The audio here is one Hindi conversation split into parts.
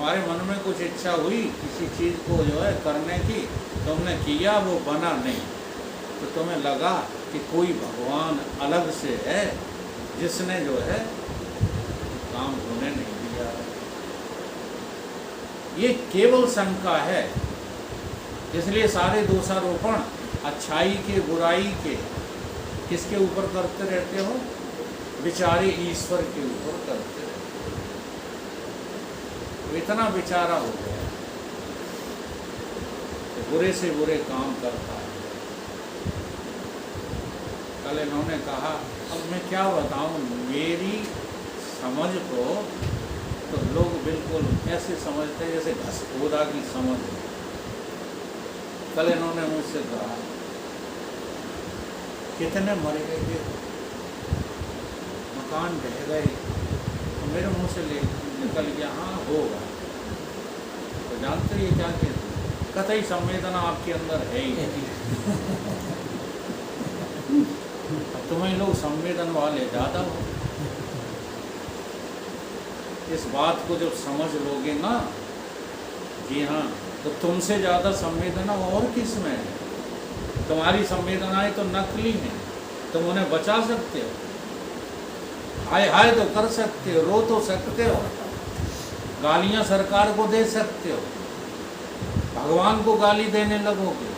तुम्हारे मन में कुछ इच्छा हुई किसी चीज़ को जो है करने की, तुमने किया, वो बना नहीं, तो तुम्हें लगा कि कोई भगवान अलग से है जिसने जो है काम होने नहीं दिया। ये केवल शंका है। इसलिए सारे दोषारोपण अच्छाई के बुराई के किसके ऊपर करते रहते हो? बेचारे ईश्वर के ऊपर करते रहते हो। तो इतना बेचारा हो गया तो बुरे से बुरे काम करता है। कल इन्होंने कहा, अब मैं क्या बताऊं, मेरी समझ को तो लोग बिल्कुल ऐसे समझते हैं जैसे घसकोदा की समझ है। कल इन्होंने मुझसे कहा, कितने मर गए, मकान ढह गए, तो मेरे मुंह से निकल गया हाँ होगा। तो जानते ये क्या कहते हैं? कतई संवेदना आपके अंदर है ही नहीं। तुम्हें लोग संवेदन वाले ज़्यादा हो। इस बात को जब समझ लोगे ना, जी हाँ, तो तुमसे ज़्यादा संवेदना और किस में है? तुम्हारी संवेदनाएं तो नकली हैं, तुम उन्हें बचा सकते हो, हाय हाय तो कर सकते हो, रो तो सकते हो, गालियां सरकार को दे सकते हो, भगवान को गाली देने लगोगे,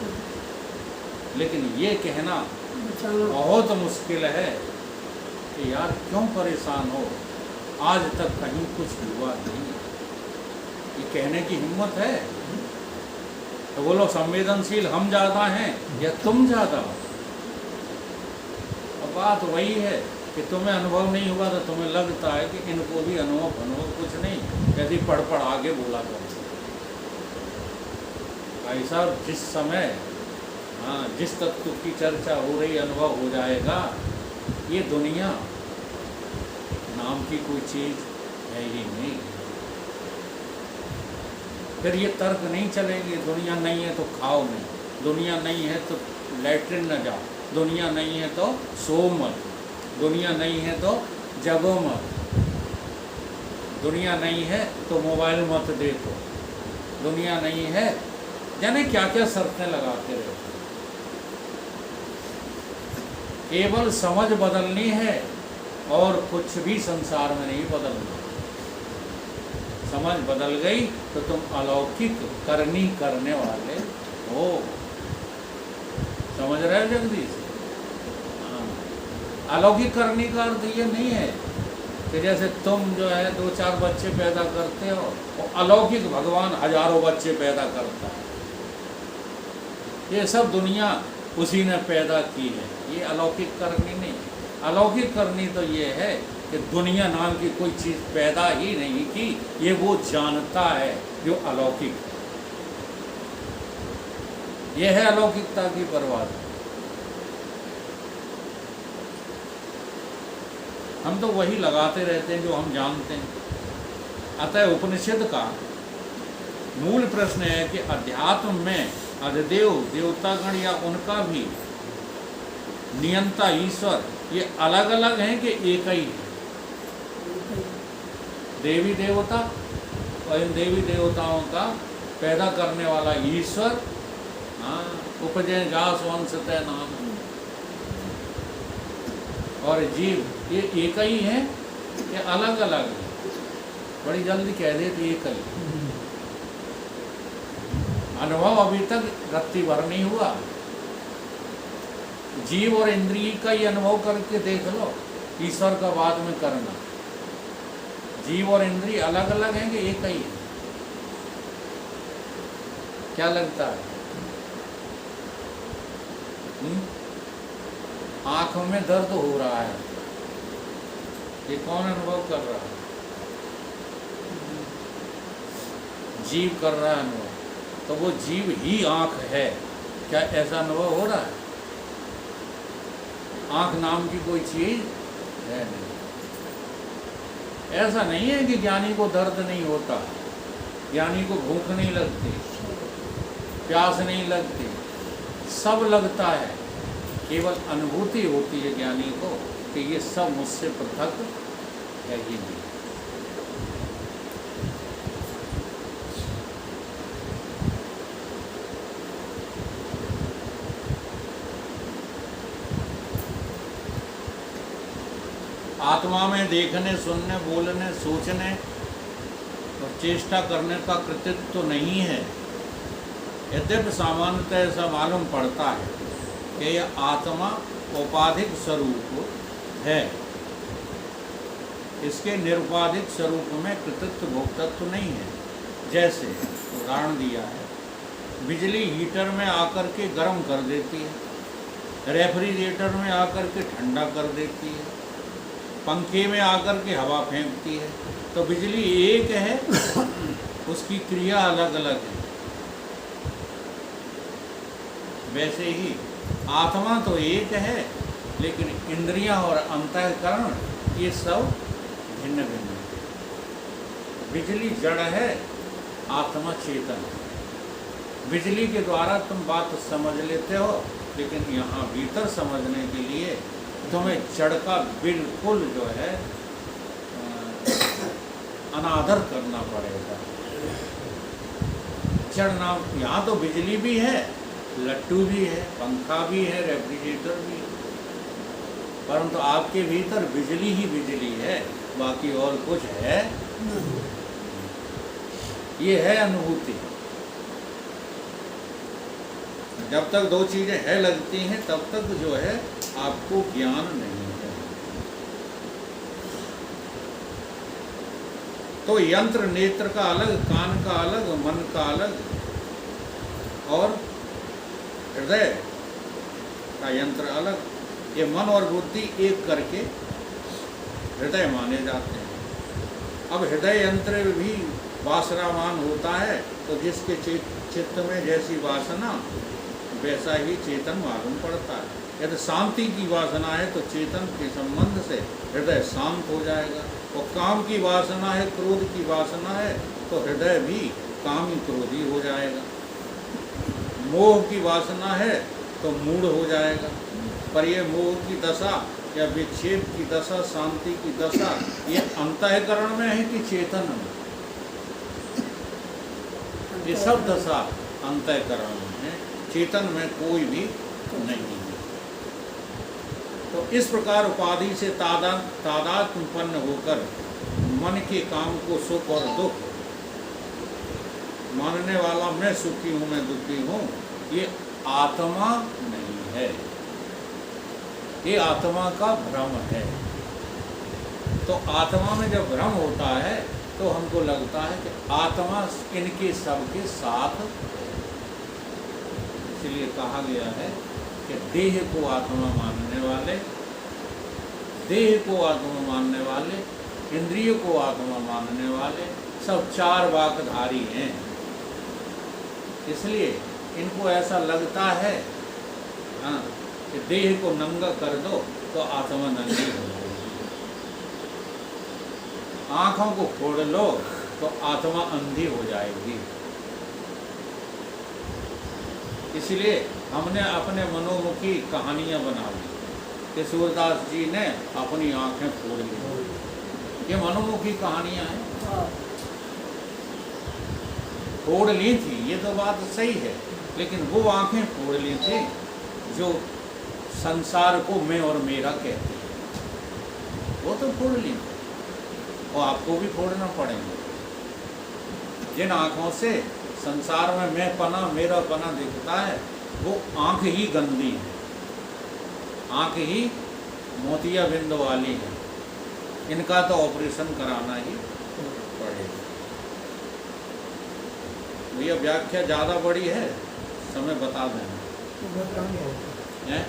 लेकिन ये कहना बहुत मुश्किल है कि यार क्यों परेशान हो, आज तक कहीं कुछ हुआ नहीं। ये कहने की हिम्मत है? तो बोलो संवेदनशील हम ज़्यादा हैं या तुम ज़्यादा हो? अब बात वही है कि तुम्हें अनुभव नहीं हुआ तो तुम्हें लगता है कि इनको भी अनुभव कुछ नहीं, यदि पढ़ आगे बोला करो। भाई साहब, जिस समय हाँ जिस तत्व की चर्चा हो रही, अनुभव हो जाएगा, ये दुनिया नाम की कोई चीज़ है ही नहीं। फिर ये तर्क नहीं चलेंगे, दुनिया नहीं है तो खाओ नहीं, दुनिया नहीं है तो लैट्रिन न जाओ, दुनिया नहीं है तो सो मत, दुनिया नहीं है तो जगो मत, दुनिया नहीं है तो मोबाइल मत देखो, दुनिया नहीं है, जाने क्या क्या शर्तें लगाते रहो। केवल समझ बदलनी है और कुछ भी संसार में नहीं बदलना। समझ बदल गई तो तुम अलौकिक करनी करने वाले हो। समझ रहे हो जगदीश? हाँ, अलौकिक करनी का अर्थ ये नहीं है कि जैसे तुम जो है 2-4 बच्चे पैदा करते हो, वो अलौकिक भगवान हजारों बच्चे पैदा करता है। ये सब दुनिया उसी ने पैदा की है, ये अलौकिक करनी नहीं। अलौकिक करनी तो ये है कि दुनिया नाम की कोई चीज़ पैदा ही नहीं की, ये वो जानता है जो अलौकिक है। ये है अलौकिकता की परवाह। हम तो वही लगाते रहते हैं जो हम जानते हैं। अतः उपनिषद का मूल प्रश्न है कि अध्यात्म में अधिदेव देवतागण या उनका भी नियंता ईश्वर ये अलग अलग हैं कि एक ही है? देवी देवता और इन देवी देवताओं का पैदा करने वाला ईश्वर, हाँ, उपजय जास वंश तय नाम, और जीव ये एक ही है या अलग अलग है? बड़ी जल्दी कह देते एक ही। अनुभव अभी तक रत्ती भर नहीं हुआ। जीव और इंद्रिय का ही अनुभव करके देख लो, ईश्वर का बाद में करना। जीव और इंद्रिय अलग अलग हैं कि एक ही है? क्या लगता है? आंखों में दर्द हो रहा है, ये कौन अनुभव कर रहा है? जीव कर रहा है अनुभव। तो वो जीव ही आंख है, क्या ऐसा अनुभव हो रहा है? आंख नाम की कोई चीज है नहीं। ऐसा नहीं है कि ज्ञानी को दर्द नहीं होता, ज्ञानी को भूख नहीं लगती, प्यास नहीं लगती, सब लगता है। केवल अनुभूति होती है ज्ञानी को कि ये सब मुझसे पृथक है ही नहीं। आत्मा में देखने, सुनने, बोलने, सोचने और चेष्टा करने का कृतित्व तो नहीं है। यद्यपि सामान्यतः ऐसा मालूम पड़ता है कि यह आत्मा औपाधिक स्वरूप है, इसके निरुपाधिक स्वरूप में कृतित्व भोक्तत्व नहीं है। जैसे उदाहरण दिया है, बिजली हीटर में आकर के गर्म कर देती है, रेफ्रिजरेटर में आकर के ठंडा कर देती है, पंखे में आकर के हवा फेंकती है। तो बिजली एक है, उसकी क्रिया अलग अलग है। वैसे ही आत्मा तो एक है, लेकिन इंद्रियां और अंतःकरण ये सब भिन्न भिन्न है। बिजली जड़ है, आत्मा चेतन है। बिजली के द्वारा तुम बात समझ लेते हो, लेकिन यहाँ भीतर समझने के लिए तुम्हें जड़ का बिल्कुल जो है अनादर करना पड़ेगा। जड़ नाम, यहाँ तो बिजली भी है, लट्टू भी है, पंखा भी है, रेफ्रिजरेटर भी है, परंतु आपके भीतर बिजली ही बिजली है, बाकी और कुछ है। ये है अनुभूति। जब तक दो चीजें है लगती हैं, तब तक जो है आपको ज्ञान नहीं है। तो यंत्र नेत्र का अलग, कान का अलग, मन का अलग, और हृदय का यंत्र अलग। ये मन और बुद्धि एक करके हृदय माने जाते हैं। अब हृदय यंत्र भी वासनावान होता है, तो जिसके चित्त में जैसी वासना वैसा ही चेतन मालूम पड़ता है। यदि शांति की वासना है तो चेतन के संबंध से हृदय शांत हो जाएगा, और काम की वासना है, क्रोध की वासना है, तो हृदय भी कामी क्रोधी हो जाएगा। मोह की वासना है तो मूढ़ हो जाएगा। पर ये मोह की दशा या विक्षेप की दशा, शांति की दशा, ये अंतःकरण में है कि चेतन में? ये सब दशा अंतःकरण में है, चेतन में कोई भी नहीं है। तो इस प्रकार उपाधि से तादात्म्य उत्पन्न होकर मन के काम को सुख और दुख मानने वाला मैं सुखी हूँ, मैं दुखी हूँ, ये आत्मा नहीं है, ये आत्मा का भ्रम है। तो आत्मा में जब भ्रम होता है तो हमको लगता है कि आत्मा इनके सबके साथ, इसलिए कहा गया है कि देह को आत्मा मानने वाले, देह को आत्मा मानने वाले, इंद्रिय को आत्मा मानने वाले सब चार वाकधारी हैं। इसलिए इनको ऐसा लगता है हाँ, कि देह को नंगा कर दो तो आत्मा नंगी हो जाएगी, आँखों को फोड़ लो तो आत्मा अंधी हो जाएगी। इसलिए हमने अपने मनोमुखी कहानियां बना ली कि सूरदास जी ने अपनी आंखें फोड़ ली। ये मनोमुखी कहानियां हैं, फोड़ ली थी, ये तो बात सही है, लेकिन वो आंखें फोड़ ली थी जो संसार को मैं और मेरा कहते हैं, वो तो फोड़ ली, और आपको भी फोड़ना पड़ेगा। जिन आँखों से संसार में मैं पना, मेरा पना दिखता है, वो आँख ही गंदी है, आँख ही मोतिया बिंदु वाली है, इनका तो ऑपरेशन कराना ही पड़ेगा। भैया व्याख्या ज़्यादा बड़ी है, समय बता देना। हैं?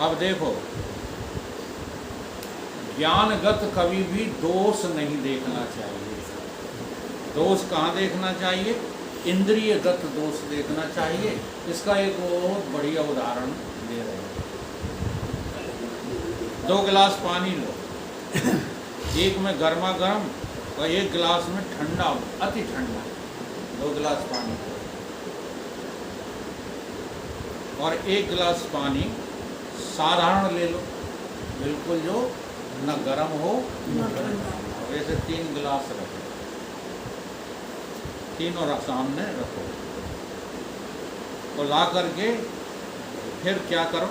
अब देखो, ज्ञानगत कभी भी दोष नहीं देखना चाहिए। दोष कहाँ देखना चाहिए? इंद्रियगत दोष देखना चाहिए। इसका एक बहुत बढ़िया उदाहरण दे रहे हैं। 2 गिलास पानी लो, एक में गर्मा गर्म और एक गिलास में ठंडा, अति ठंडा। 2 गिलास पानी और एक गिलास पानी साधारण ले लो, बिल्कुल जो न गर्म हो न ठंडा हो, ऐसे 3 गिलास रखो। तीनों सामने रखो और ला करके फिर क्या करो,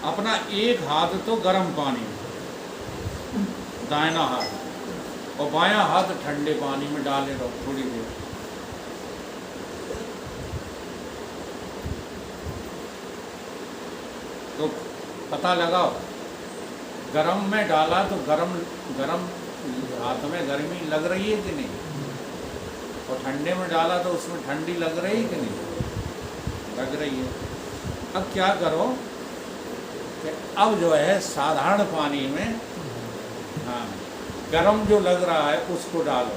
अपना एक हाथ तो गर्म पानी में, दाहिना हाथ, और बायां हाथ ठंडे पानी में डाले रहो थोड़ी देर। तो पता लगाओ, गरम में डाला तो गरम गरम हाथ में गर्मी लग रही है कि नहीं, और ठंडे में डाला तो उसमें ठंडी लग रही है कि नहीं, लग रही है। अब क्या करो कि अब जो है साधारण पानी में, हाँ, गरम जो लग रहा है उसको डालो।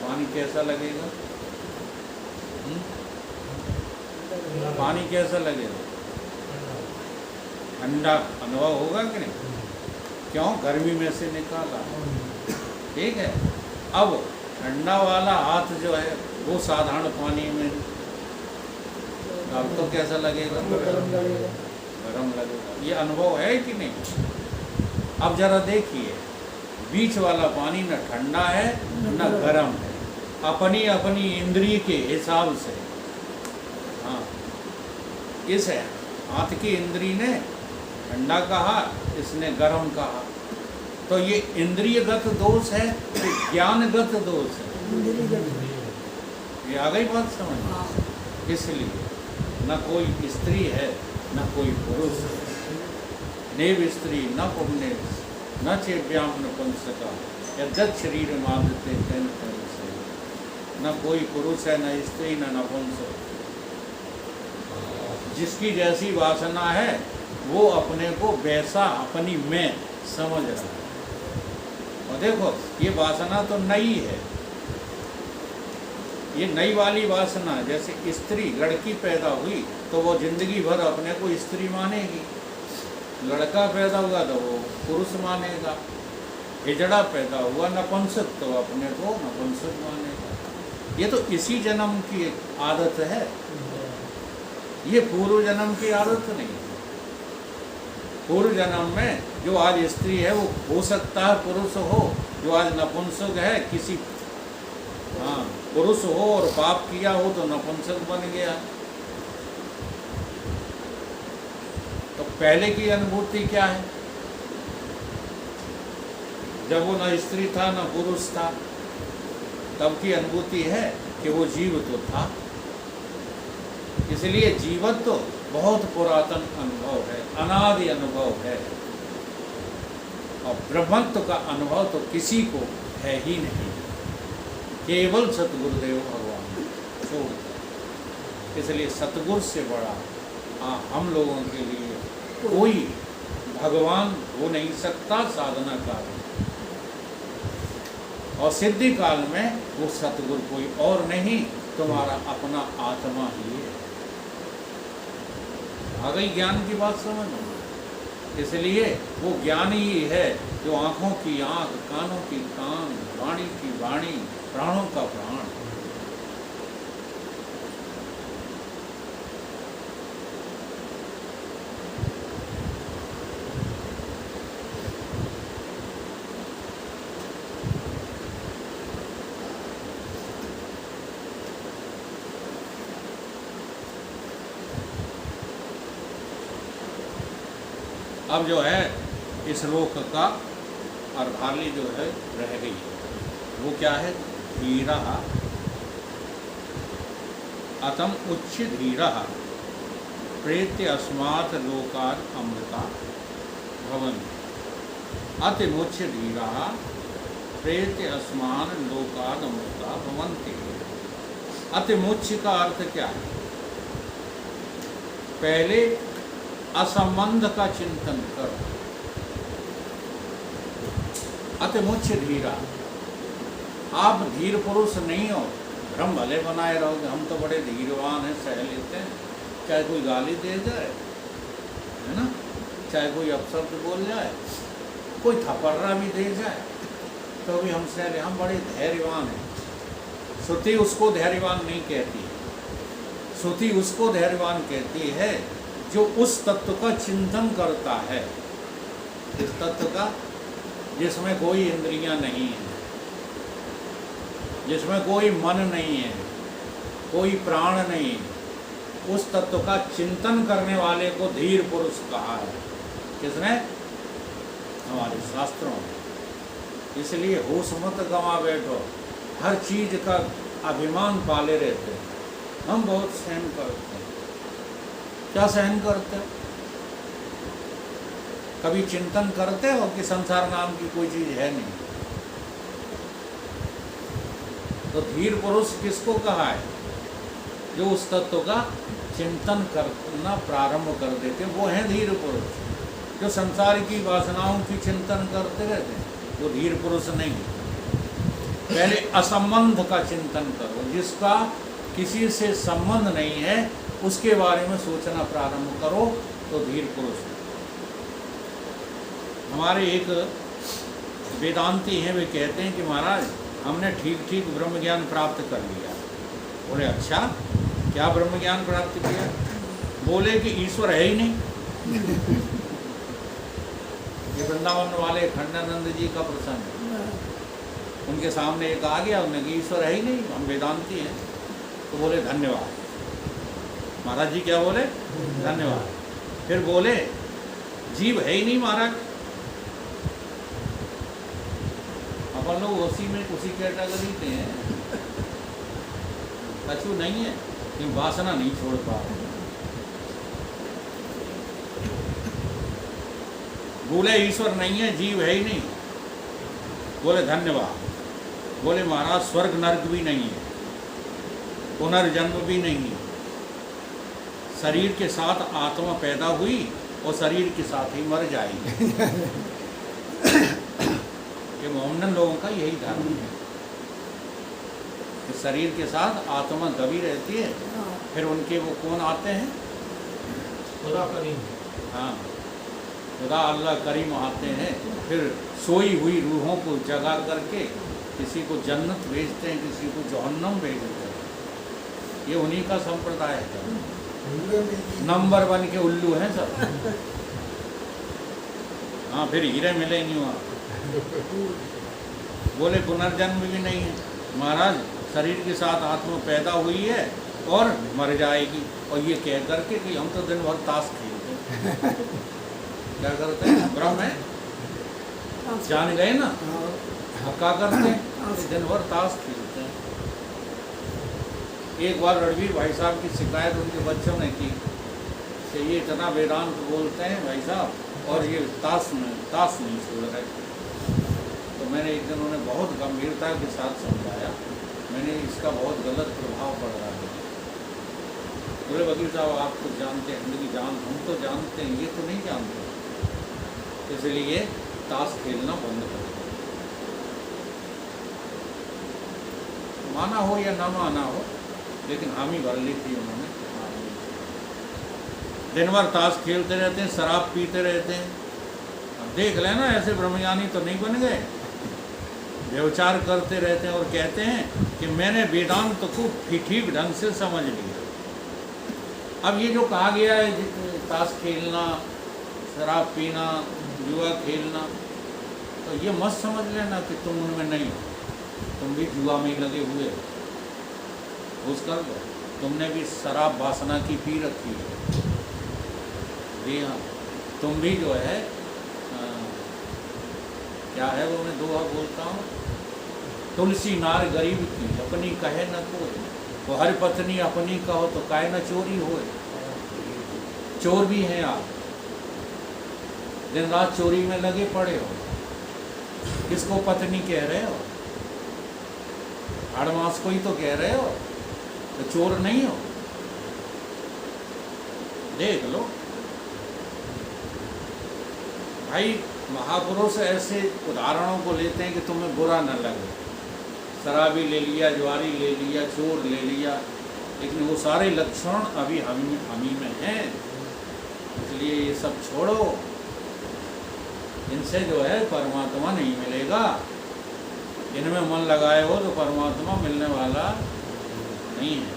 पानी कैसा लगेगा? पानी कैसा लगेगा? ठंडा अनुभव होगा कि नहीं? क्यों? गर्मी में से निकाला, ठीक है। अब ठंडा वाला हाथ जो है वो साधारण पानी में डाल तो कैसा लगेगा? गरम लगेगा। ये अनुभव है कि नहीं? अब जरा देखिए, बीच वाला पानी न ठंडा है न गरम है, अपनी अपनी इंद्रिय के हिसाब से। हाँ, इस हाथ की इंद्रिय ने ठंडा कहा, इसने गरम कहा, तो ये इंद्रियगत दोष है कि ज्ञानगत दोष है? ये आ गई बात समझ? इसलिए न कोई स्त्री है न कोई पुरुष है, नेव स्त्री न पुण्य न चेव्याम नपुंसका यद्यत् शरीर मादते तेन तेन से। न कोई पुरुष है न स्त्री न नपुंसक, जिसकी जैसी वासना है वो अपने को वैसा अपनी मैं समझ रहा है। और देखो, ये वासना तो नई है, ये नई वाली वासना। जैसे स्त्री, लड़की पैदा हुई तो वो जिंदगी भर अपने को स्त्री मानेगी, लड़का पैदा हुआ तो वो पुरुष मानेगा, हिजड़ा पैदा हुआ नपुंसक तो अपने को नपुंसक मानेगा। ये तो इसी जन्म की आदत है, ये पूर्व जन्म की आदत नहीं है। पूर्व जन्म में जो आज स्त्री है वो हो सकता है पुरुष हो, जो आज नपुंसक है किसी, हाँ, पुरुष हो और पाप किया हो तो नपुंसक बन गया। तो पहले की अनुभूति क्या है? जब वो न स्त्री था न पुरुष था, तब की अनुभूति है कि वो जीव तो था। इसलिए जीवत्व तो बहुत पुरातन अनुभव है, अनादि अनुभव है, और ब्रह्मत्व का अनुभव तो किसी को है ही नहीं, केवल सतगुरुदेव भगवान छोड़। इसलिए सतगुरु से बड़ा हम लोगों के लिए कोई भगवान हो नहीं सकता साधना काल में, और सिद्धि काल में वो सतगुरु कोई और नहीं, तुम्हारा अपना आत्मा ही है। आ गई ज्ञान की बात समझ में? इसलिए वो ज्ञान ही है जो आँखों की आँख, कानों की कान, वाणी की वाणी, प्राणों का प्राण। अब जो है इस श्लोक का अर्धाली जो है रह गई, वो क्या है? धीरा अतम उच्च धीरा प्रेत्य अस्मात् लोकात् अमृता भवन्ति। अतिमुच्च धीरा प्रेत्य अस्मान् लोकात् अमृता भवन्ति। अतिमुच्च का अर्थ क्या है? पहले असंबंध का चिंतन करो। अतिमुच्च धीरा, आप धीर पुरुष नहीं हो, भ्रम भले बनाए रहोगे हम तो बड़े धीरवान हैं, सह लेते हैं, चाहे कोई गाली दे जाए, है ना, चाहे कोई अपशब्द बोल जाए, कोई थपड़ना भी दे जाए तो भी हम सह ले, हम बड़े धैर्यवान हैं। श्रुति उसको धैर्यवान नहीं कहती, श्रुति उसको धैर्यवान कहती है जो उस तत्व का चिंतन करता है, इस तत्व का जिसमें कोई इंद्रियां नहीं है, जिसमें कोई मन नहीं है, कोई प्राण नहीं है, उस तत्व का चिंतन करने वाले को धीर पुरुष कहा है। किसने? हमारे शास्त्रों में। इसलिए होश मत गंवा बैठो, हर चीज का अभिमान पाले रहते हैं। हम बहुत सहन करते हैं। क्या सहन करते हो? कभी चिंतन करते हो कि संसार नाम की कोई चीज है नहीं? तो धीर पुरुष किसको कहा है? जो उस तत्व का चिंतन करना प्रारंभ कर देते, वो है धीर पुरुष। जो संसार की वासनाओं की चिंतन करते रहते हैं, वो धीर पुरुष नहीं। पहले असंबंध का चिंतन करो, जिसका किसी से संबंध नहीं है उसके बारे में सोचना प्रारंभ करो, तो धीर पुरुष। हमारे एक वेदांती हैं, वे कहते हैं कि महाराज हमने ठीक ठीक ब्रह्म ज्ञान प्राप्त कर लिया। बोले अच्छा, क्या ब्रह्म ज्ञान प्राप्त किया? बोले कि ईश्वर है ही नहीं। ये वृंदावन वाले खंडानंद जी का प्रसंग है। उनके सामने एक आ गया, उन्होंने कि ईश्वर है ही नहीं, हम वेदांती हैं। तो बोले धन्यवाद। महाराज जी क्या बोले? धन्यवाद। फिर बोले जीव है ही नहीं महाराज। अपन लोग उसी कैटेगरी के हैं। कछु नहीं है कि वासना नहीं छोड़ पा रहे। बोले ईश्वर नहीं है, जीव है ही नहीं। बोले धन्यवाद। बोले महाराज स्वर्ग नर्क भी नहीं है, पुनर्जन्म भी नहीं है। शरीर के साथ आत्मा पैदा हुई और शरीर के साथ ही मर जाएगी। ये मोहम्मदन लोगों का यही धर्म है कि शरीर के साथ आत्मा दबी रहती है, फिर उनके वो कौन आते हैं? खुदा करीम। हाँ, खुदा अल्लाह करीम आते हैं, फिर सोई हुई रूहों को जगा करके किसी को जन्नत भेजते हैं, किसी को जहन्नम भेजते हैं। ये उन्हीं का संप्रदाय है। नंबर 1 के उल्लू हैं सब। हाँ, फिर हीरे मिले नहीं वहाँ। बोले पुनर्जन्म भी नहीं है महाराज, शरीर के साथ आत्मा पैदा हुई है और मर जाएगी। और ये कह करके कि हम तो दिन भर ताश खेलते हैं। क्या करते हैं? ब्रह्म है, जान गए ना। अब क्या करते हैं? दिन भर ताश खेलते हैं। एक बार रणवीर भाई साहब की शिकायत उनके बच्चों ने की कि ये इतना वेदांत बोलते हैं भाई साहब, और ये ताश नहीं छोड़ रहे। तो मैंने एक दिन उन्हें बहुत गंभीरता के साथ समझाया, मैंने इसका बहुत गलत प्रभाव पड़ रहा है। बोले वकील साहब आप तो जानते हैं, हम तो जानते हैं, ये तो नहीं जानते, इसलिए ताश खेलना बंद कर दो। माना हो या ना माना हो, लेकिन हामी भर ली थी उन्होंने। दिन भर ताश खेलते रहते हैं, शराब पीते रहते हैं। अब देख लेना, ऐसे ब्रह्मज्ञानी तो नहीं बन गए। व्यवचार करते रहते हैं और कहते हैं कि मैंने वेदांत को ठीक ढंग से समझ लिया। अब ये जो कहा गया है ताश खेलना, शराब पीना, जुआ खेलना, तो ये मत समझ लेना कि तुम उनमें नहीं हो, तुम भी जुआ में लगे हुए हो। घुस कर दो, तुमने भी शराब वासना की पी रखी है। जी हाँ, तुम भी जो है क्या है वो, मैं दोहा बोलता हूँ, तुलसी नार गरीब की अपनी कहे न कोई, वो हर पत्नी अपनी कहो तो काहे न चोरी होए। चोर भी हैं आप, दिन रात चोरी में लगे पड़े हो, किसको पत्नी कह रहे हो? हाड़मास को ही तो कह रहे हो, तो चोर नहीं हो। देख लो भाई, महापुरुष ऐसे उदाहरणों को लेते हैं कि तुम्हें बुरा न लगे। शराबी ले लिया, ज्वारी ले लिया, चोर ले लिया, लेकिन वो सारे लक्षण अभी हम ही में हैं। इसलिए ये सब छोड़ो, इनसे जो है परमात्मा नहीं मिलेगा। इनमें मन लगाए हो तो परमात्मा मिलने वाला नहीं है।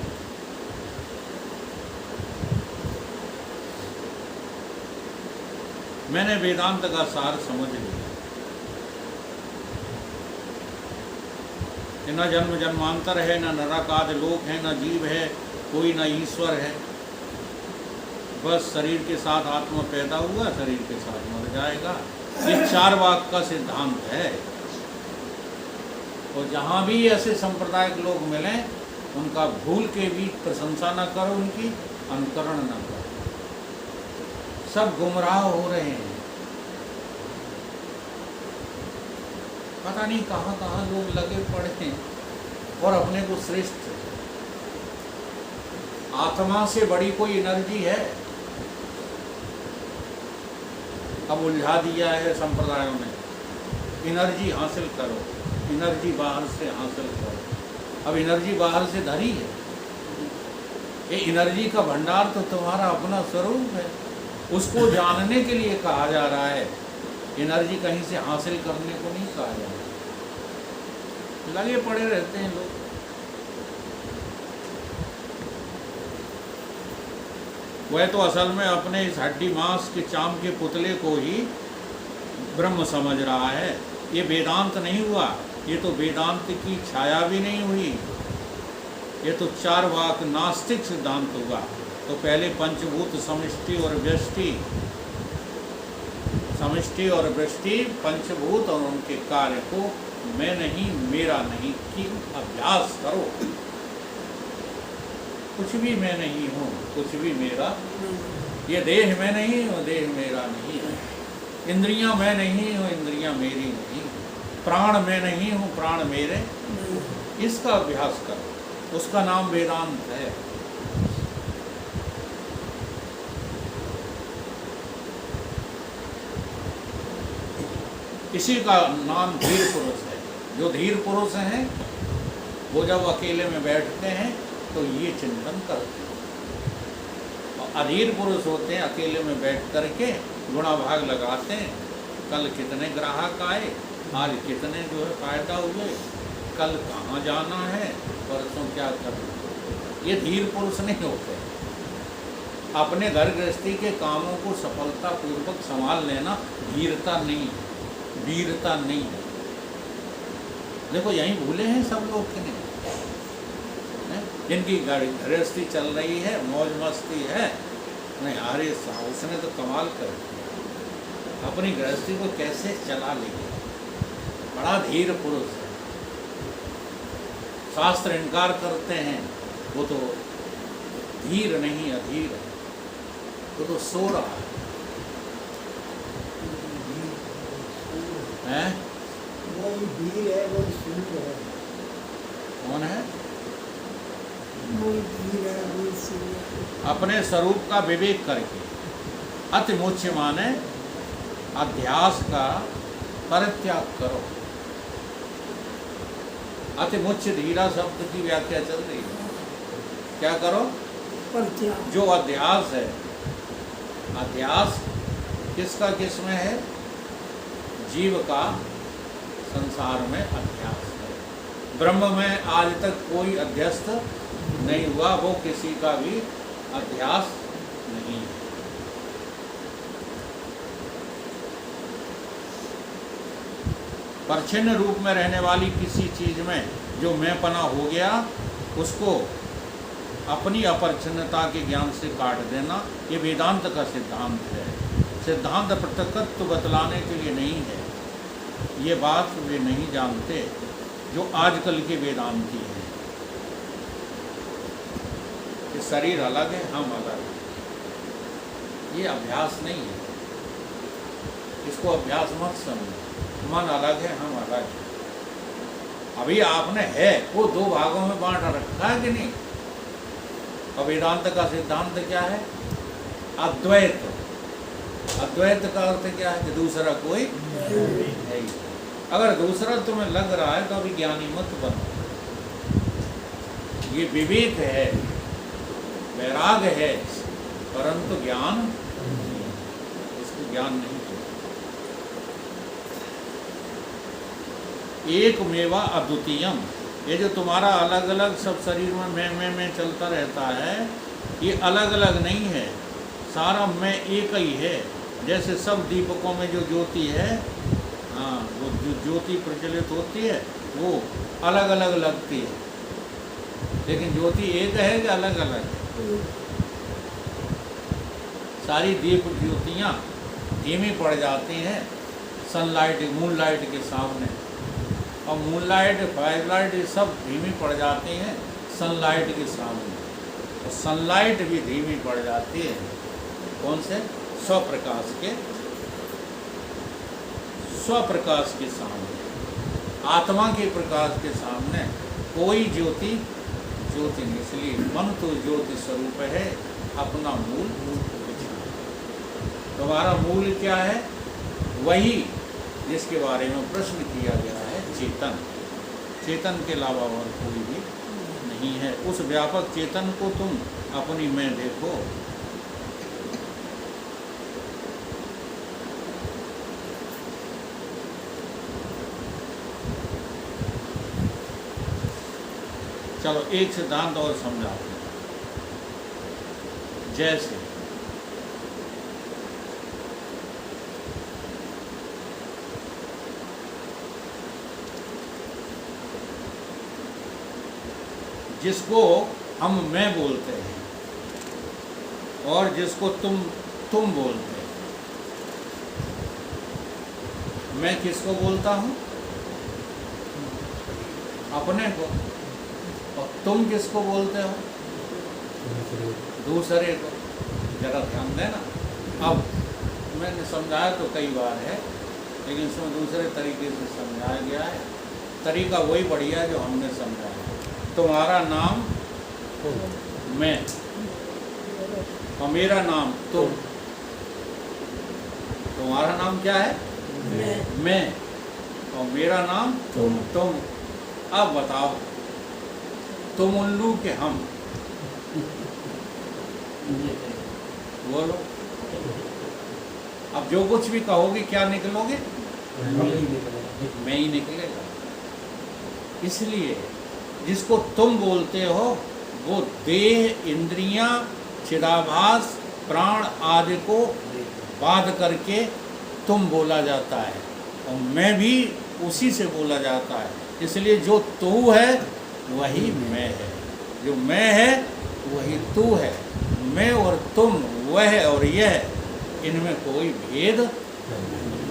मैंने वेदांत का सार समझ लिया। कि न जन्म जन्मांतर है, न नरक आदि लोक है, न जीव है कोई, न ईश्वर है। बस शरीर के साथ आत्मा पैदा हुआ, शरीर के साथ मर जाएगा। ये चारवाक का सिद्धांत है। और जहाँ भी ऐसे सांप्रदायिक लोग मिलें, उनका भूल के भी प्रशंसा न करो, उनकी अनुकरण न करो। सब गुमराह हो रहे हैं। पता नहीं कहाँ कहाँ लोग लगे पड़े हैं और अपने को श्रेष्ठ, आत्मा से बड़ी कोई एनर्जी है। अब उलझा दिया है संप्रदायों ने, एनर्जी हासिल करो, एनर्जी बाहर से हासिल करो। अब एनर्जी बाहर से धरी है। ये एनर्जी का भंडार तो तुम्हारा अपना स्वरूप है, उसको जानने के लिए कहा जा रहा है। एनर्जी कहीं से हासिल करने को नहीं कहा जा रहा। लगे पड़े रहते हैं लोग। वह तो असल में अपने इस हड्डी मांस के चाम के पुतले को ही ब्रह्म समझ रहा है। ये वेदांत नहीं हुआ, ये तो वेदांत की छाया भी नहीं हुई, ये तो चारवाक नास्तिक सिद्धांत हुआ। तो पहले पंचभूत समष्टि और व्यष्टि, समष्टि और व्यष्टि पंचभूत और उनके कार्य को मैं नहीं मेरा नहीं की अभ्यास करो। कुछ भी मैं नहीं हूँ, कुछ भी मेरा, ये देह मैं नहीं हूँ, देह मेरा नहीं है। इंद्रियां मैं नहीं हूँ, इंद्रियां मेरी नहीं। प्राण मैं नहीं हूँ, प्राण मेरे। इसका अभ्यास करो, उसका नाम वेदांत है। इसी का नाम धीर पुरुष है। जो धीर पुरुष हैं वो जब अकेले में बैठते हैं तो ये चिंतन करते हैं। और अधीर पुरुष होते हैं, अकेले में बैठ करके गुणा भाग लगाते हैं। कल कितने ग्राहक आए, आज कितने जो है फायदा हुए, कल कहाँ जाना है, परसों क्या करना। ये धीर पुरुष नहीं होते। अपने घर गृहस्थी के कामों को सफलतापूर्वक संभाल लेना धीरता नहीं, वीरता नहीं। देखो यहीं भूले हैं सब लोग कि नहीं। जिनकी गृहस्थी चल रही है, मौज मस्ती है, नहीं अरे उसने तो कमाल कर अपनी गृहस्थी को कैसे चला लिया, बड़ा धीर पुरुष है। शास्त्र इनकार करते हैं, वो तो धीर नहीं अधीर है, वो तो सो रहा है। वही धीर है, वही सूर है। कौन है? वही धीर है, वही सूर है। अपने स्वरूप का विवेक करके। अति मुख्य माने अध्यास का परित्याग करो। अति मुख्य धीरा शब्द की व्याख्या चल रही है। क्या करो? परित्याग। जो अध्यास है, अध्यास किसका किसमें है? जीव का संसार में अध्यास है। ब्रह्म में आज तक कोई अध्यस्त नहीं हुआ, वो किसी का भी अध्यास नहीं है। परछिन्न रूप में रहने वाली किसी चीज में जो मैंपना हो गया, उसको अपनी अपरिच्छिन्नता के ज्ञान से काट देना, ये वेदांत का सिद्धांत है। सिद्धांत पृथकत्व बतलाने के लिए नहीं है। ये बात वे नहीं जानते जो आजकल के वेदांती हैं। कि शरीर अलग है, हम अलग हैं। ये अभ्यास नहीं है, इसको अभ्यास मत समझो। मन अलग है, हम अलग हैं। अभी आपने है वो दो भागों में बांट रखा है कि नहीं? और वेदांत का सिद्धांत क्या है? अद्वैत। अद्वैत का अर्थ क्या है? कि दूसरा कोई है। अगर दूसरा तुम्हें लग रहा है तो अभी ज्ञानी मत बनो। ये विवेक है, वैराग है, परंतु ज्ञान, इसको ज्ञान नहीं। एक मेवा अद्वितीयम। ये जो तुम्हारा अलग अलग सब शरीर में मैं चलता रहता है, ये अलग अलग नहीं है, सारा मैं एक ही है। जैसे सब दीपकों में जो ज्योति है, हाँ, वो जो ज्योति प्रज्वलित होती है वो अलग अलग लगती है, लेकिन ज्योति एक है कि अलग अलग है? सारी दीप ज्योतियाँ धीमी पड़ जाती हैं सनलाइट मूनलाइट के सामने, और मूनलाइट फायरलाइट ये सब धीमी पड़ जाती हैं सनलाइट के सामने, और सनलाइट भी धीमी पड़ जाती है कौन से? स्वप्रकाश के सामने। आत्मा के प्रकाश के सामने कोई ज्योति नहीं। इसलिए मन तो ज्योति स्वरूप है, अपना मूल तुम्हारा मूल क्या है? वही जिसके बारे में प्रश्न किया गया है, चेतन। चेतन के अलावा और कोई भी नहीं है। उस व्यापक चेतन को तुम अपनी में देखो। चलो एक सिद्धांत और समझाते हैं। जैसे जिसको हम मैं बोलते हैं और जिसको तुम बोलते हैं। मैं किसको बोलता हूँ? अपने को। और तुम किसको बोलते हो? दूसरे को। जरा ध्यान देना। अब मैंने समझाया तो कई बार है, लेकिन इसमें दूसरे तरीके से समझाया गया है। तरीका वही बढ़िया है जो हमने समझाया। तुम्हारा नाम मैं और मेरा नाम तुम। तुम्हारा नाम क्या है? मैं और मेरा नाम तुम। अब बताओ, तुम उल्लू के हम, बोलो। अब जो कुछ भी कहोगे क्या निकलोगे? मैं ही निकलेगा। इसलिए जिसको तुम बोलते हो वो देह, इंद्रियां, चिदाभास, प्राण आदि को बाध करके तुम बोला जाता है, और मैं भी उसी से बोला जाता है। इसलिए जो तू है वही मैं है, जो मैं है वही तू है। मैं और तुम, वह और यह, इनमें कोई भेद नहीं।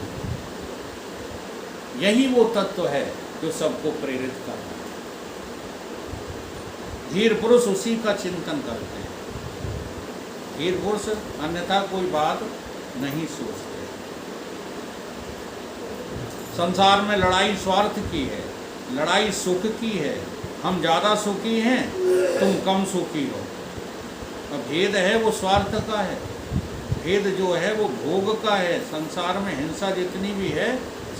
यही वो तत्व है जो सबको प्रेरित करता है। धीर पुरुष उसी का चिंतन करते हैं। धीर पुरुष अन्यथा कोई बात नहीं सोचते। संसार में लड़ाई स्वार्थ की है, लड़ाई सुख की है। हम ज़्यादा सुखी हैं, तुम कम सुखी हो। अब भेद है वो स्वार्थ का है। भेद जो है वो भोग का है। संसार में हिंसा जितनी भी है,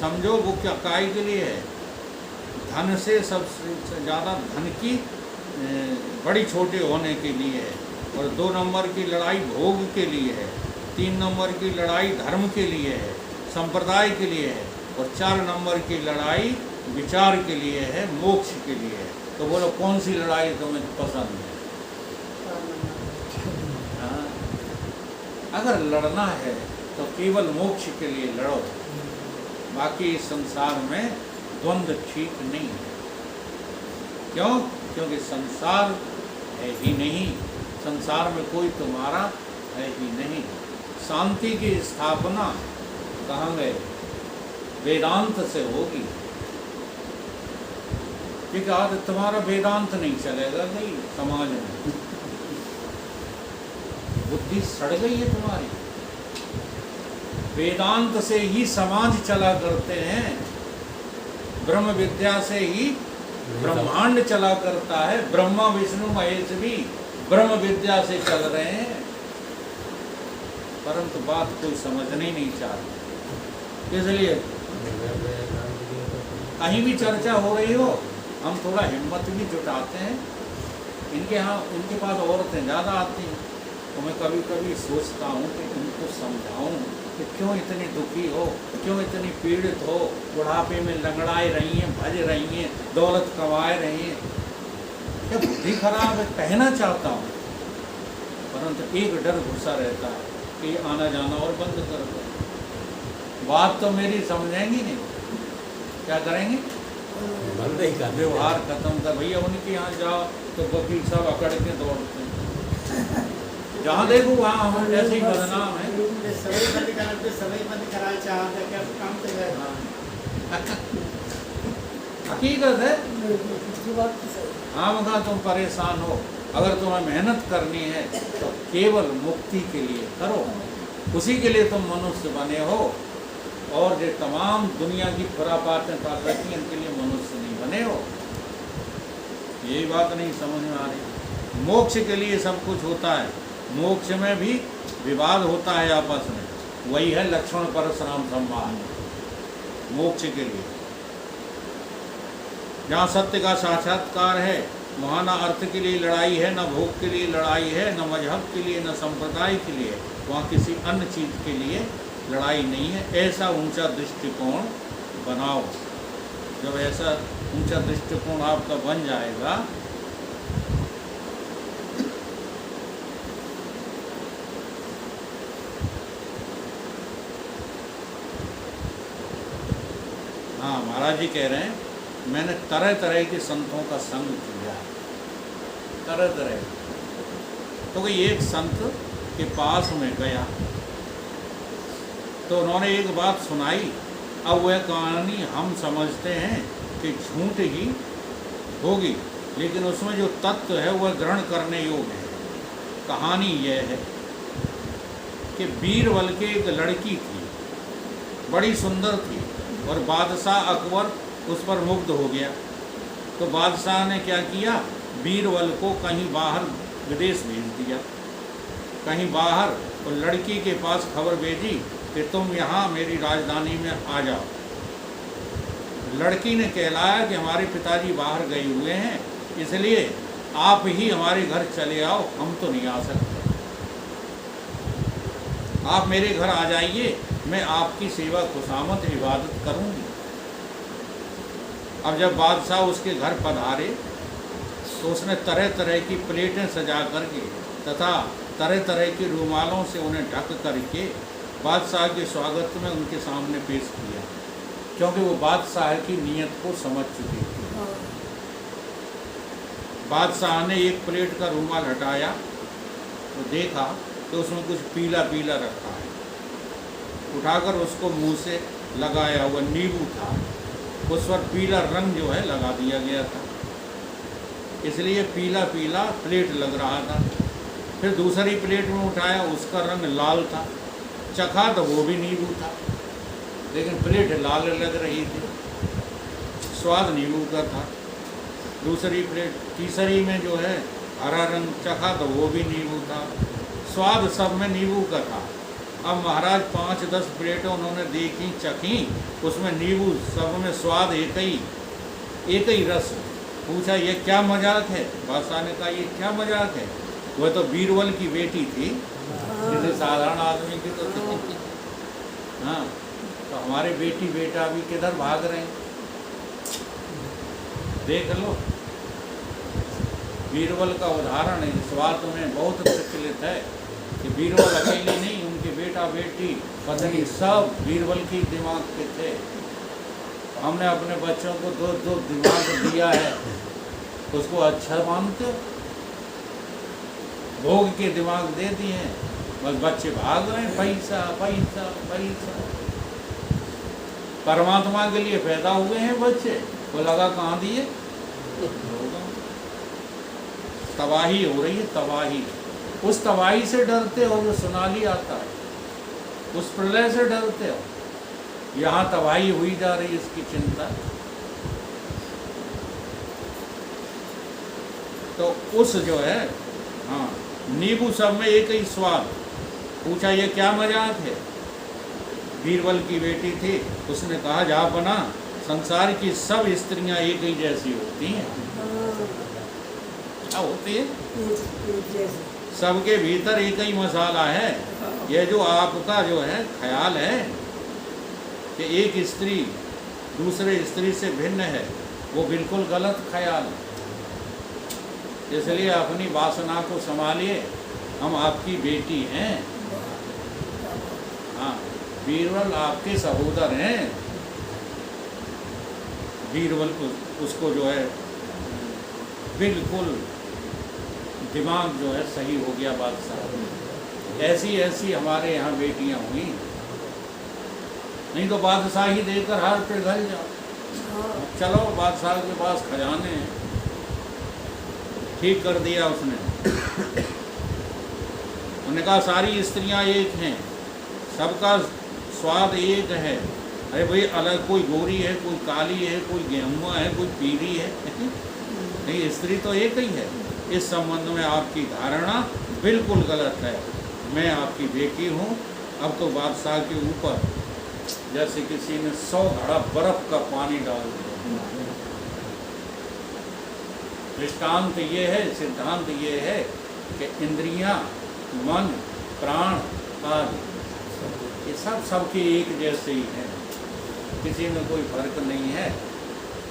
समझो वो क्या काय के लिए है? धन से सबसे ज़्यादा धन की बड़ी छोटे होने के लिए है। और 2 नंबर की लड़ाई भोग के लिए है। 3 नंबर की लड़ाई धर्म के लिए है, संप्रदाय के लिए है। और 4 नंबर की लड़ाई विचार के लिए है, मोक्ष के लिए है। तो बोलो कौन सी लड़ाई तुम्हें पसंद है? हाँ? अगर लड़ना है तो केवल मोक्ष के लिए लड़ो। बाकी इस संसार में द्वंद्व ठीक नहीं है। क्यों? क्योंकि संसार है ही नहीं। संसार में कोई तुम्हारा है ही नहीं। शांति की स्थापना कहाँ गए? वेदांत से होगी। ठीक है, तुम्हारा वेदांत नहीं चलेगा नहीं समाज में। बुद्धि सड़ गई है तुम्हारी। वेदांत से ही समाज चला करते हैं। ब्रह्म विद्या से ही ब्रह्मांड चला करता है। ब्रह्मा विष्णु महेश भी ब्रह्म विद्या से चल रहे हैं, परंतु बात कोई समझने ही नहीं चाहता। इसलिए कहीं भी चर्चा हो रही हो, हम थोड़ा हिम्मत भी जुटाते हैं। इनके पास औरतें ज़्यादा आती हैं, तो मैं कभी कभी सोचता हूँ कि इनको समझाऊँ कि क्यों इतनी दुखी हो, क्यों इतनी पीड़ित हो, बुढ़ापे में लंगड़ाए रही हैं, भज रही हैं, दौलत कमाए रही हैं। क्या बुद्धि खराब है? कहना चाहता हूँ, परंतु एक डर घुसा रहता है कि आना जाना और बंद कर दो। बात तो मेरी समझेंगी नहीं। क्या करेंगे? बंद ही कर व्यवहार खत्म कर। भैया उनके यहाँ जाओ तो वकील साहब अकड़ के दौड़ते हैं, जहाँ देखो वहाँ हम ऐसे ही बदनाम है। सवई बंद कराते, सवई बंद करा चाहते क्या काम चल रहा है? हकीकत है। उसकी बात तो सही। हाँ मगर तुम परेशान हो, अगर तुम्हें मेहनत करनी है तो केवल मुक्ति के लिए करो, उसी के लिए तुम मनुष्य बने हो। और जो तमाम दुनिया की खुरापातें कर रखी हैं इनके लिए मनुष्य नहीं बने हो। यही बात नहीं समझ में आ रही। मोक्ष के लिए सब कुछ होता है, मोक्ष में भी विवाद होता है आपस में, वही है लक्ष्मण परशुराम संवाद मोक्ष के लिए। जहाँ सत्य का साक्षात्कार है वहाँ न अर्थ के लिए लड़ाई है, न भोग के लिए लड़ाई है, न मजहब के लिए, न संप्रदाय के लिए, वहाँ किसी अन्य चीज़ के लिए लड़ाई नहीं है। ऐसा ऊंचा दृष्टिकोण बनाओ। जब ऐसा ऊंचा दृष्टिकोण आपका बन जाएगा हाँ, महाराज जी कह रहे हैं मैंने तरह तरह के संतों का संग किया, तरह तरह। तो कोई एक संत के पास में गया तो उन्होंने एक बात सुनाई। अब वह कहानी हम समझते हैं कि झूठ ही होगी, लेकिन उसमें जो तत्व है वह ग्रहण करने योग्य है। कहानी यह है कि बीरबल के एक लड़की थी, बड़ी सुंदर थी, और बादशाह अकबर उस पर मुग्ध हो गया। तो बादशाह ने क्या किया, बीरबल को कहीं बाहर विदेश भेज दिया, कहीं बाहर, और लड़की के पास खबर भेजी कि तुम यहाँ मेरी राजधानी में आ जाओ। लड़की ने कहलाया कि हमारे पिताजी बाहर गए हुए हैं, इसलिए आप ही हमारे घर चले आओ, हम तो नहीं आ सकते। आप मेरे घर आ जाइए, मैं आपकी सेवा खुशामद इबादत करूँगी। अब जब बादशाह उसके घर पधारे तो उसने तरह तरह की प्लेटें सजा करके तथा तरह तरह के रुमालों से उन्हें ढक करके बादशाह के स्वागत में उनके सामने पेश किया, क्योंकि वो बादशाह की नीयत को समझ चुकी थी। बादशाह ने एक प्लेट का रुमाल हटाया तो देखा तो उसमें कुछ पीला पीला रखा है। उठाकर उसको मुंह से लगाया हुआ नींबू था, उस पर पीला रंग जो है लगा दिया गया था, इसलिए पीला पीला प्लेट लग रहा था। फिर दूसरी प्लेट में उठाया, उसका रंग लाल था, चखा तो वो भी नींबू था, लेकिन प्लेट लाल लग रही थी, स्वाद नींबू का था। दूसरी प्लेट, तीसरी में जो है हरा रंग, चखा तो वो भी नींबू था, स्वाद सब में नींबू का था। अब महाराज 5-10 प्लेटें उन्होंने देखी, चखी, उसमें नींबू, सब में स्वाद एक ही रस। पूछा ये क्या मजाक है? बादशाह ने कहा ये क्या मजाक है? वह तो बीरबल की बेटी थी, जैसे साधारण आदमी की तो थी। हाँ, तो हमारे बेटी बेटा भी किधर भाग रहे हैं, देख लो। बीरबल का उदाहरण है, इस बात में बहुत प्रचलित है कि बीरबल अकेले नहीं, उनके बेटा बेटी पत्नी सब बीरबल की दिमाग के थे। हमने अपने बच्चों को दो दिमाग दिया है, उसको अच्छा मानते हो? भोग के दिमाग दे दिए हैं, बस बच्चे भाग रहे हैं, पैसा पैसा पैसा। परमात्मा के लिए पैदा हुए हैं बच्चे, वो लगा कहाँ दिए? तबाही हो रही है, तबाही। उस तबाही से डरते हो जो सुनाली आता है, उस प्रलय से डरते हो। यहाँ तबाही हुई जा रही है, इसकी चिंता। तो उस जो है, हाँ, नींबू सब में एक ही स्वाद। पूछा ये क्या मजाक है? बीरबल की बेटी थी, उसने कहा जा बना, संसार की सब स्त्रियां एक ही जैसी होती हैं। क्या होती है? सबके भीतर एक ही मसाला है। यह जो आपका जो है ख्याल है कि एक स्त्री दूसरे स्त्री से भिन्न है, वो बिल्कुल गलत ख्याल है। इसलिए अपनी वासना को संभालिए, हम आपकी बेटी हैं। हाँ, बीरबल आपके सहोदर हैं। बीरबल उसको जो है बिल्कुल दिमाग जो है सही हो गया बादशाह। ऐसी ऐसी हमारे यहाँ बेटियाँ हुई, नहीं तो बादशाही देकर हार पे घर जाओ। चलो बादशाह के पास खजाने हैं, ठीक कर दिया उसने। उन्होंने कहा सारी स्त्रियां एक हैं, सबका स्वाद एक है। अरे भाई अलग, कोई गोरी है, कोई काली है, कोई गेहुआ है, कोई पीली है, नहीं स्त्री तो एक ही है। इस संबंध में आपकी धारणा बिल्कुल गलत है। मैं आपकी बेटी हूँ। अब तो बादशाह के ऊपर जैसे किसी ने 100 घड़ा बर्फ का पानी डाल दिया। दृष्टांत ये है, सिद्धांत ये है कि इंद्रियां, मन, प्राण आदि ये सब सबके एक जैसे ही हैं, किसी में कोई फर्क नहीं है।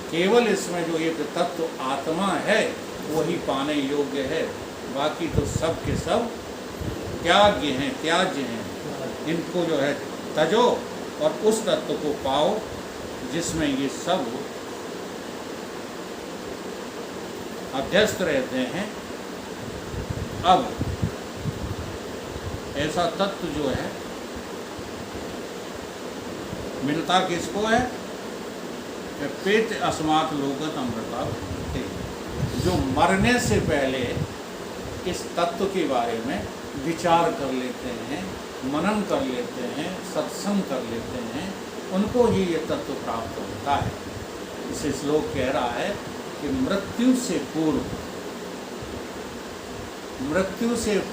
केवल इसमें जो एक तत्व आत्मा है वही पाने योग्य है, बाकी तो सब के सब त्याज्य हैं, त्याज्य हैं। इनको जो है तजो और उस तत्व को पाओ जिसमें ये सब अध्यस्त रहते हैं। अब ऐसा तत्व जो है मिलता किसको है? पेट अस्मात् लोकत अमृता भुंजते। जो मरने से पहले इस तत्व के बारे में विचार कर लेते हैं, मनन कर लेते हैं, सत्संग कर लेते हैं, उनको ही ये तत्व प्राप्त होता है। इसे श्लोक कह रहा है कि मृत्यु से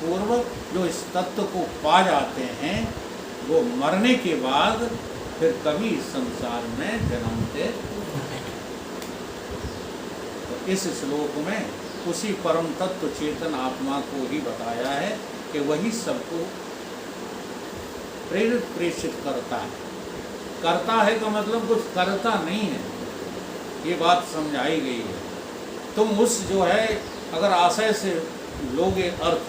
पूर्व जो इस तत्व को पा जाते हैं वो मरने के बाद फिर कभी इस संसार में जन्मते। तो इस श्लोक में उसी परम तत्व चेतन आत्मा को ही बताया है कि वही सबको प्रेरित प्रेषित करता है। करता है का मतलब कुछ करता नहीं है, ये बात समझाई गई है। तुम उस जो है अगर आशय से लोगे अर्थ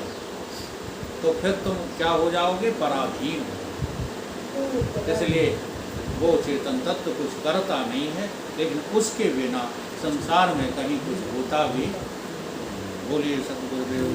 तो फिर तुम क्या हो जाओगे? पराधीन हो। इसलिए वो चेतन तत्व कुछ करता नहीं है, लेकिन उसके बिना संसार में कहीं कुछ होता भी। बोलिए सतगुरुदेव।